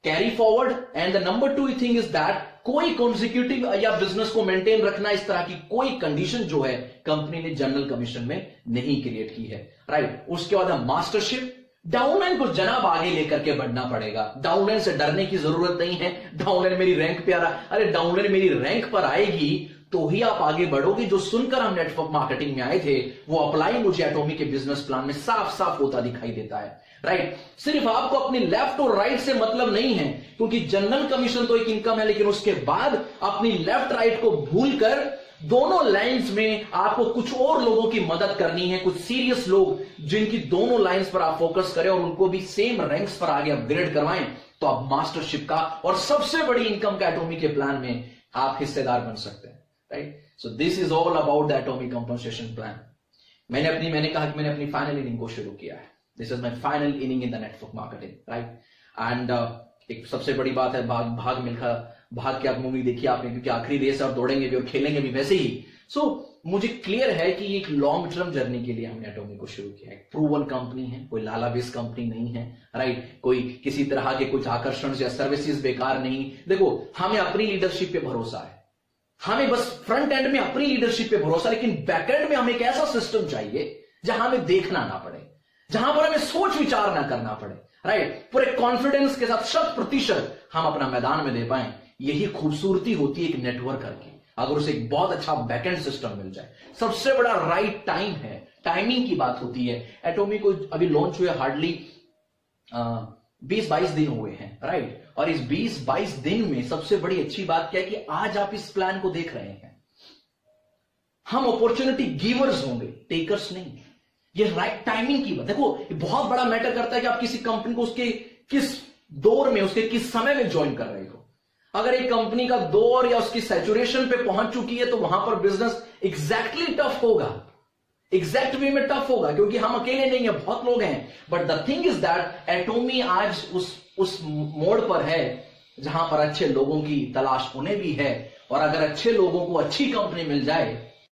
Carry forward. And the number 2 thing is that कोई कॉन्जिक्यूटिव या बिजनेस को मेंटेन रखना, इस तरह की कोई कंडीशन जो है कंपनी ने जनरल कमीशन में नहीं क्रिएट की है, राइट? उसके बाद है मास्टरशिप। डाउनलाइन को जनाब आगे लेकर के बढ़ना पड़ेगा। डाउनलाइन से डरने की जरूरत नहीं है। डाउनलाइन मेरी रैंक पे आ रहा, अरे डाउनलाइन मेरी रैंक पर आएगी तो ही आप आगे बढ़ोगे। जो सुनकर हम नेटवर्क मार्केटिंग में आए थे वो अप्लाई मुझे एटोमी के बिजनेस प्लान में साफ साफ होता दिखाई देता है, राइट? सिर्फ आपको अपनी लेफ्ट और राइट से मतलब नहीं है, क्योंकि जनरल कमीशन तो एक इनकम है, लेकिन उसके बाद अपनी लेफ्ट राइट को भूलकर दोनों लाइंस में आपको कुछ और लोगों की मदद करनी है, कुछ सीरियस लोग जिनकी दोनों लाइंस पर आप फोकस करें और उनको भी सेम रैंक्स पर आगे अपग्रेड करवाएं, तो आप मास्टरशिप का और सबसे बड़ी इनकम का एटोमी के प्लान में आप हिस्सेदार बन सकते हैं, right? So this is all about the Atomy compensation plan. मैंने कहा कि मैंने अपनी फाइनल इनिंग को शुरू किया है। This is my final inning in the network marketing, right? And एक सबसे बड़ी बात है, भाग मिल्खा भाग के आप मूवी देखिए आपने, क्योंकि आखिरी रेस आप दौड़ेंगे भी और खेलेंगे भी वैसे ही। सो मुझे क्लियर है कि एक लॉन्ग टर्म जर्नी के लिए हमने एटोमी को शुरू किया है। प्रूवन कंपनी है, कोई लाला बेस कंपनी नहीं है, राइट? कोई किसी तरह के कुछ आकर्षण या सर्विसेज बेकार नहीं। देखो, हमें अपनी लीडरशिप पे भरोसा है, हमें बस फ्रंट एंड में अपनी लीडरशिप पे भरोसा, लेकिन बैक एंड में हमें एक ऐसा सिस्टम चाहिए जहां हमें देखना ना पड़े, जहां पर हमें सोच विचार ना करना पड़े, राइट? पूरे कॉन्फिडेंस के साथ 100% हम अपना मैदान में दे पाए। यही खूबसूरती होती है एक नेटवर्कर की, अगर उसे एक बहुत अच्छा बैकएंड सिस्टम मिल जाए। सबसे बड़ा राइट टाइम है, टाइमिंग की बात होती है। एटोमी को अभी लॉन्च हुए हार्डली 20-22 दिन हुए हैं, राइट? और इस 20-22 दिन में सबसे बड़ी अच्छी बात क्या है कि आज आप इस प्लान को देख रहे हैं। हम अपॉर्चुनिटी गिवर्स होंगे, टेकर्स नहीं। ये राइट टाइमिंग की बात, देखो ये बहुत बड़ा मैटर करता है कि आप किसी कंपनी को उसके किस दौर में, उसके किस समय में ज्वाइन कर रहे हो। अगर एक कंपनी का दौर या उसकी सैचुरेशन पे पहुंच चुकी है तो वहां पर बिजनेस एग्जैक्टली टफ होगा, एग्जैक्ट वे में टफ होगा, क्योंकि हम अकेले नहीं है, बहुत लोग हैं। But the thing is that Atomy आज उस मोड पर है जहां पर अच्छे लोगों की तलाश उन्हें भी है, और अगर अच्छे लोगों को अच्छी कंपनी मिल जाए